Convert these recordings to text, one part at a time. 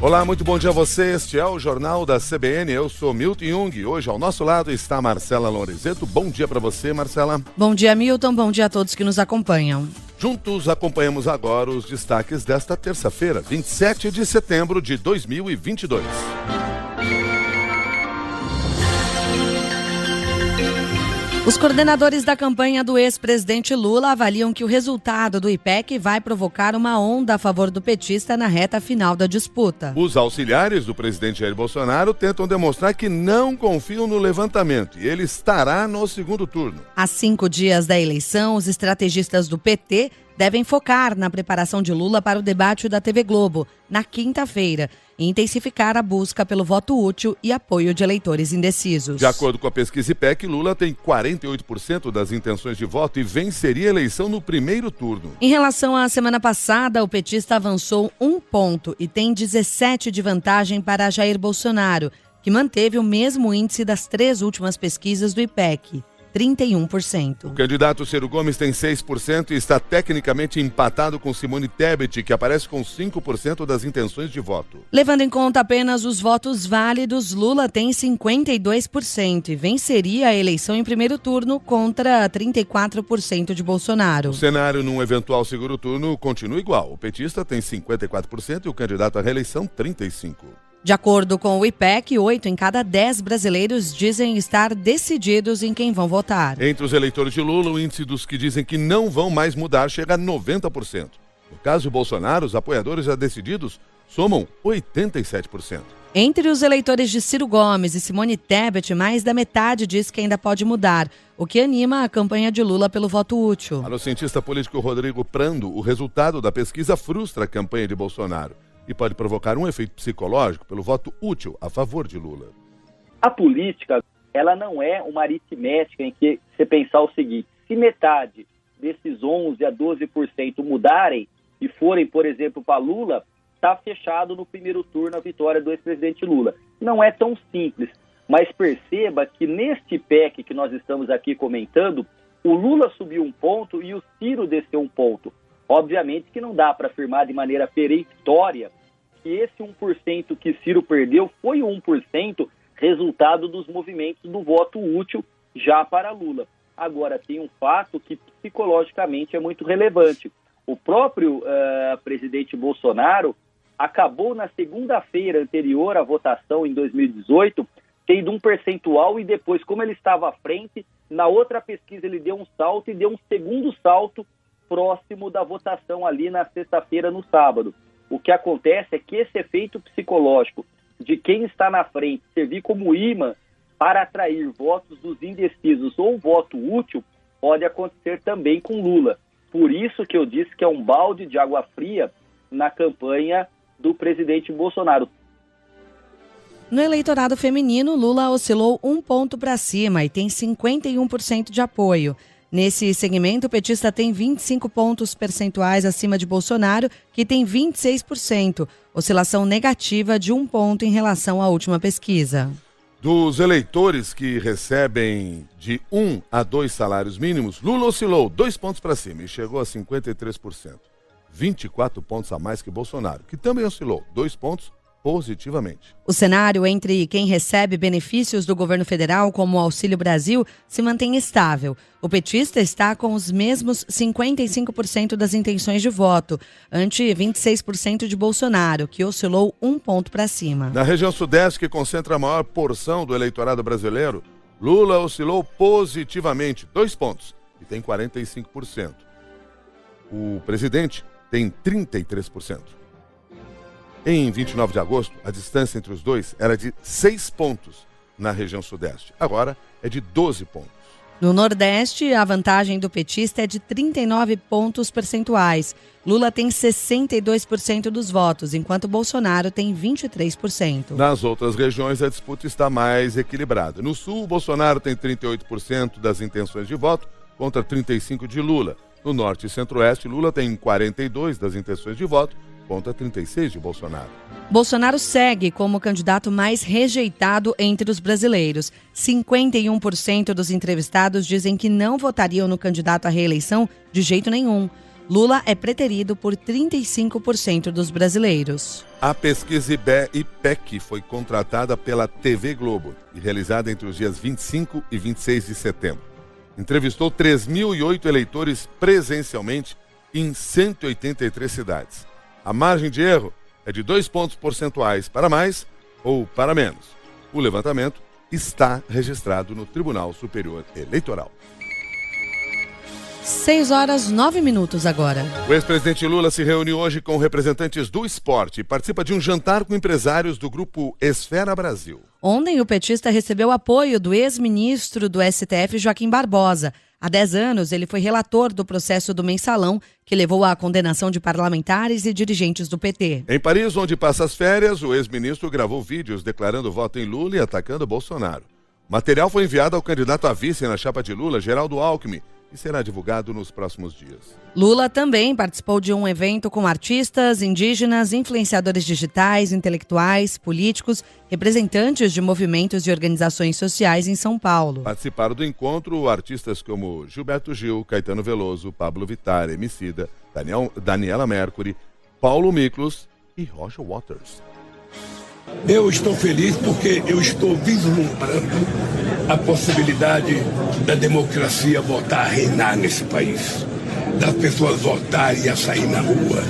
Olá, muito bom dia a você. Este é o Jornal da CBN. Eu sou Milton Jung. Hoje ao nosso lado está Marcela Lorenzetto. Bom dia para você, Marcela. Bom dia, Milton. Bom dia a todos que nos acompanham. Juntos acompanhamos agora os destaques desta terça-feira, 27 de setembro de 2022. Os coordenadores da campanha do ex-presidente Lula avaliam que o resultado do IPEC vai provocar uma onda a favor do petista na reta final da disputa. Os auxiliares do presidente Jair Bolsonaro tentam demonstrar que não confiam no levantamento e ele estará no segundo turno. Há 5 dias da eleição, os estrategistas do PT devem focar na preparação de Lula para o debate da TV Globo, na quinta-feira, e intensificar a busca pelo voto útil e apoio de eleitores indecisos. De acordo com a pesquisa IPEC, Lula tem 48% das intenções de voto e venceria a eleição no primeiro turno. Em relação à semana passada, o petista avançou 1 ponto e tem 17 de vantagem para Jair Bolsonaro, que manteve o mesmo índice das 3 últimas pesquisas do IPEC. 31%. O candidato Ciro Gomes tem 6% e está tecnicamente empatado com Simone Tebet, que aparece com 5% das intenções de voto. Levando em conta apenas os votos válidos, Lula tem 52% e venceria a eleição em primeiro turno contra 34% de Bolsonaro. O cenário num eventual segundo turno continua igual. O petista tem 54% e o candidato à reeleição 35%. De acordo com o IPEC, 8 em cada 10 brasileiros dizem estar decididos em quem vão votar. Entre os eleitores de Lula, o índice dos que dizem que não vão mais mudar chega a 90%. No caso de Bolsonaro, os apoiadores já decididos somam 87%. Entre os eleitores de Ciro Gomes e Simone Tebet, mais da metade diz que ainda pode mudar, o que anima a campanha de Lula pelo voto útil. Para o cientista político Rodrigo Prando, o resultado da pesquisa frustra a campanha de Bolsonaro e pode provocar um efeito psicológico pelo voto útil a favor de Lula. A política, ela não é uma aritmética em que você pensar o seguinte: se metade desses 11% a 12% mudarem e forem, por exemplo, para Lula, está fechado no primeiro turno a vitória do ex-presidente Lula. Não é tão simples, mas perceba que neste PEC que nós estamos aqui comentando, o Lula subiu 1 ponto e o Ciro desceu 1 ponto. Obviamente que não dá para afirmar de maneira peremptória que esse 1% que Ciro perdeu foi 1% resultado dos movimentos do voto útil já para Lula. Agora, tem um fato que psicologicamente é muito relevante. O próprio presidente Bolsonaro acabou na segunda-feira anterior à votação em 2018 tendo um percentual e depois, como ele estava à frente, na outra pesquisa ele deu um salto e deu um segundo salto próximo da votação ali na sexta-feira, no sábado. O que acontece é que esse efeito psicológico de quem está na frente servir como imã para atrair votos dos indecisos ou voto útil pode acontecer também com Lula. Por isso que eu disse que é um balde de água fria na campanha do presidente Bolsonaro. No eleitorado feminino, Lula oscilou 1 ponto para cima e tem 51% de apoio. Nesse segmento, o petista tem 25 pontos percentuais acima de Bolsonaro, que tem 26%, oscilação negativa de 1 ponto em relação à última pesquisa. Dos eleitores que recebem de 1 a 2 salários mínimos, Lula oscilou 2 pontos para cima e chegou a 53%. 24 pontos a mais que Bolsonaro, que também oscilou 2 pontos positivamente. O cenário entre quem recebe benefícios do governo federal, como o Auxílio Brasil, se mantém estável. O petista está com os mesmos 55% das intenções de voto, ante 26% de Bolsonaro, que oscilou 1 ponto para cima. Na região sudeste, que concentra a maior porção do eleitorado brasileiro, Lula oscilou positivamente 2 pontos e tem 45%. O presidente tem 33%. Em 29 de agosto, a distância entre os dois era de 6 pontos na região sudeste. Agora é de 12 pontos. No Nordeste, a vantagem do petista é de 39 pontos percentuais. Lula tem 62% dos votos, enquanto Bolsonaro tem 23%. Nas outras regiões, a disputa está mais equilibrada. No Sul, Bolsonaro tem 38% das intenções de voto contra 35% de Lula. No Norte e Centro-Oeste, Lula tem 42% das intenções de voto contra 36% de Bolsonaro. Bolsonaro segue como o candidato mais rejeitado entre os brasileiros. 51% dos entrevistados dizem que não votariam no candidato à reeleição de jeito nenhum. Lula é preterido por 35% dos brasileiros. A pesquisa IPEC foi contratada pela TV Globo e realizada entre os dias 25 e 26 de setembro. Entrevistou 3.008 eleitores presencialmente em 183 cidades. A margem de erro é de 2 pontos percentuais para mais ou para menos. O levantamento está registrado no Tribunal Superior Eleitoral. 6h09 agora. O ex-presidente Lula se reuniu hoje com representantes do esporte e participa de um jantar com empresários do grupo Esfera Brasil. Ontem, o petista recebeu apoio do ex-ministro do STF, Joaquim Barbosa. Há 10 anos, ele foi relator do processo do Mensalão, que levou à condenação de parlamentares e dirigentes do PT. Em Paris, onde passa as férias, o ex-ministro gravou vídeos declarando voto em Lula e atacando Bolsonaro. O material foi enviado ao candidato a vice na chapa de Lula, Geraldo Alckmin, e será divulgado nos próximos dias. Lula também participou de um evento com artistas, indígenas, influenciadores digitais, intelectuais, políticos, representantes de movimentos e organizações sociais em São Paulo. Participaram do encontro artistas como Gilberto Gil, Caetano Veloso, Pablo Vittar, Emicida, Daniela Mercury, Paulo Miklos e Roger Waters. Eu estou feliz porque eu estou vislumbrando a possibilidade da democracia voltar a reinar nesse país. Das pessoas votarem e a sair na rua.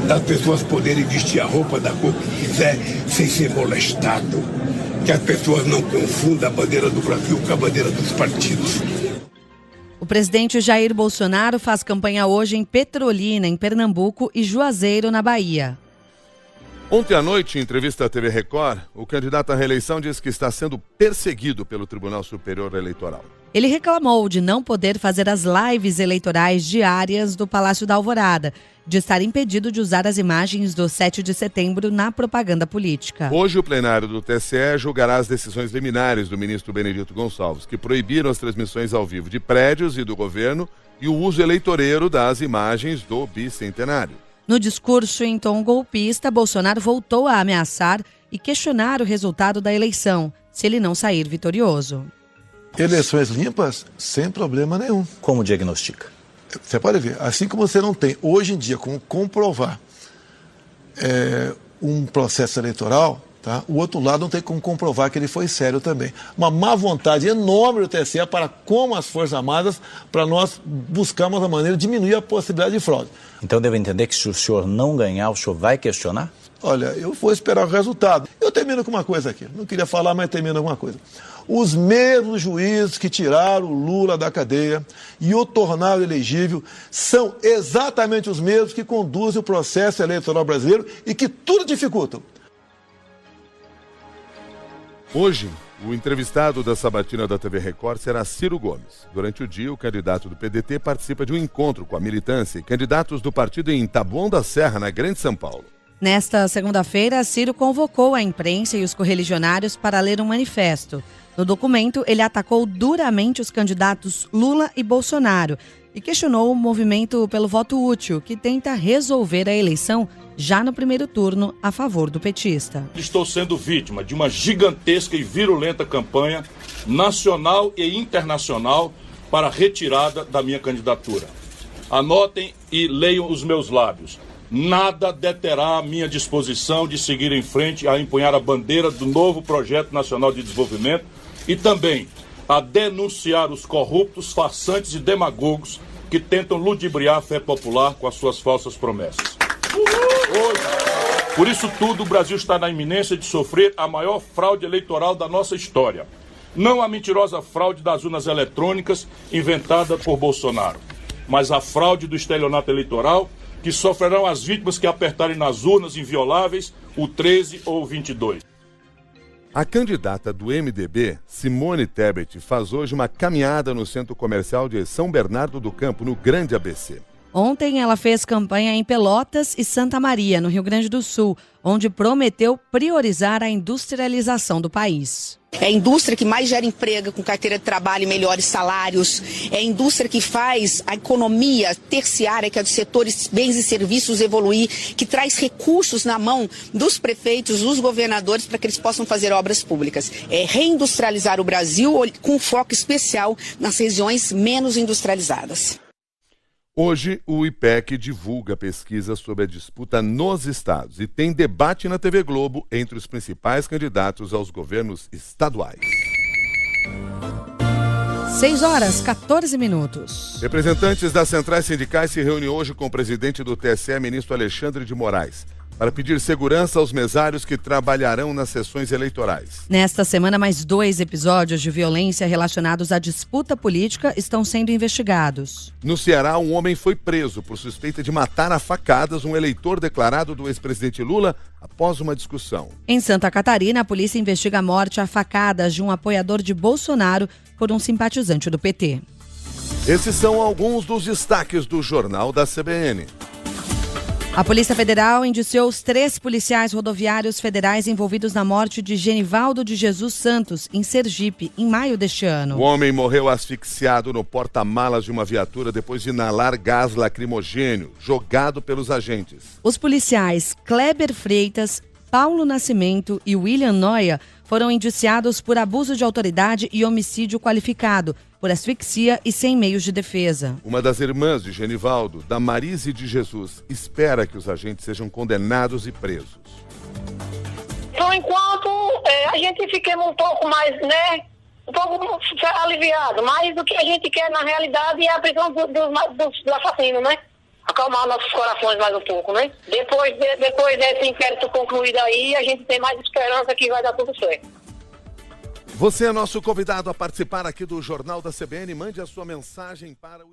Das pessoas poderem vestir a roupa da cor que quiser sem ser molestado. Que as pessoas não confundam a bandeira do Brasil com a bandeira dos partidos. O presidente Jair Bolsonaro faz campanha hoje em Petrolina, em Pernambuco, e Juazeiro, na Bahia. Ontem à noite, em entrevista à TV Record, o candidato à reeleição disse que está sendo perseguido pelo Tribunal Superior Eleitoral. Ele reclamou de não poder fazer as lives eleitorais diárias do Palácio da Alvorada, de estar impedido de usar as imagens do 7 de setembro na propaganda política. Hoje, o plenário do TSE julgará as decisões liminares do ministro Benedito Gonçalves, que proibiram as transmissões ao vivo de prédios e do governo e o uso eleitoreiro das imagens do bicentenário. No discurso em tom golpista, Bolsonaro voltou a ameaçar e questionar o resultado da eleição, se ele não sair vitorioso. Eleições limpas, sem problema nenhum. Como diagnostica? Você pode ver, assim como você não tem hoje em dia como comprovar um processo eleitoral, tá? O outro lado não tem como comprovar que ele foi sério também. Uma má vontade enorme do TSE para com as Forças Armadas, para nós buscarmos a maneira de diminuir a possibilidade de fraude. Então devo entender que se o senhor não ganhar, o senhor vai questionar? Olha, eu vou esperar o resultado. Eu termino com uma coisa aqui. Não queria falar, mas termino com uma coisa. Os mesmos juízes que tiraram o Lula da cadeia e o tornaram elegível são exatamente os mesmos que conduzem o processo eleitoral brasileiro e que tudo dificultam. Hoje, o entrevistado da sabatina da TV Record será Ciro Gomes. Durante o dia, o candidato do PDT participa de um encontro com a militância e candidatos do partido em Taboão da Serra, na Grande São Paulo. Nesta segunda-feira, Ciro convocou a imprensa e os correligionários para ler um manifesto. No documento, ele atacou duramente os candidatos Lula e Bolsonaro e questionou o movimento pelo voto útil, que tenta resolver a eleição já no primeiro turno a favor do petista. Estou sendo vítima de uma gigantesca e virulenta campanha nacional e internacional para a retirada da minha candidatura. Anotem e leiam os meus lábios. Nada deterá a minha disposição de seguir em frente a empunhar a bandeira do novo Projeto Nacional de Desenvolvimento e também a denunciar os corruptos, farsantes e demagogos que tentam ludibriar a fé popular com as suas falsas promessas. Hoje, por isso tudo, o Brasil está na iminência de sofrer a maior fraude eleitoral da nossa história. Não a mentirosa fraude das urnas eletrônicas inventada por Bolsonaro, mas a fraude do estelionato eleitoral que sofrerão as vítimas que apertarem nas urnas invioláveis o 13 ou o 22. A candidata do MDB, Simone Tebet, faz hoje uma caminhada no centro comercial de São Bernardo do Campo, no Grande ABC. Ontem ela fez campanha em Pelotas e Santa Maria, no Rio Grande do Sul, onde prometeu priorizar a industrialização do país. É a indústria que mais gera emprego, com carteira de trabalho e melhores salários. É a indústria que faz a economia terciária, que é dos setores bens e serviços, evoluir, que traz recursos na mão dos prefeitos, dos governadores, para que eles possam fazer obras públicas. É reindustrializar o Brasil com foco especial nas regiões menos industrializadas. Hoje, o IPEC divulga pesquisa sobre a disputa nos estados e tem debate na TV Globo entre os principais candidatos aos governos estaduais. 6h14. Representantes das centrais sindicais se reúnem hoje com o presidente do TSE, ministro Alexandre de Moraes, para pedir segurança aos mesários que trabalharão nas sessões eleitorais. Nesta semana, mais 2 episódios de violência relacionados à disputa política estão sendo investigados. No Ceará, um homem foi preso por suspeita de matar a facadas um eleitor declarado do ex-presidente Lula após uma discussão. Em Santa Catarina, a polícia investiga a morte a facadas de um apoiador de Bolsonaro por um simpatizante do PT. Esses são alguns dos destaques do Jornal da CBN. A Polícia Federal indiciou os 3 policiais rodoviários federais envolvidos na morte de Genivaldo de Jesus Santos, em Sergipe, em maio deste ano. O homem morreu asfixiado no porta-malas de uma viatura depois de inalar gás lacrimogênio, jogado pelos agentes. Os policiais Kleber Freitas, Paulo Nascimento e William Noia foram indiciados por abuso de autoridade e homicídio qualificado, por asfixia e sem meios de defesa. Uma das irmãs de Genivaldo, Damarise de Jesus, espera que os agentes sejam condenados e presos. Por enquanto, a gente fiquemos um pouco mais, um pouco aliviado, mas o que a gente quer na realidade é a prisão dos assassinos, acalmar nossos corações mais um pouco, Depois desse inquérito concluído aí, a gente tem mais esperança que vai dar tudo certo. Você é nosso convidado a participar aqui do Jornal da CBN. Mande a sua mensagem para o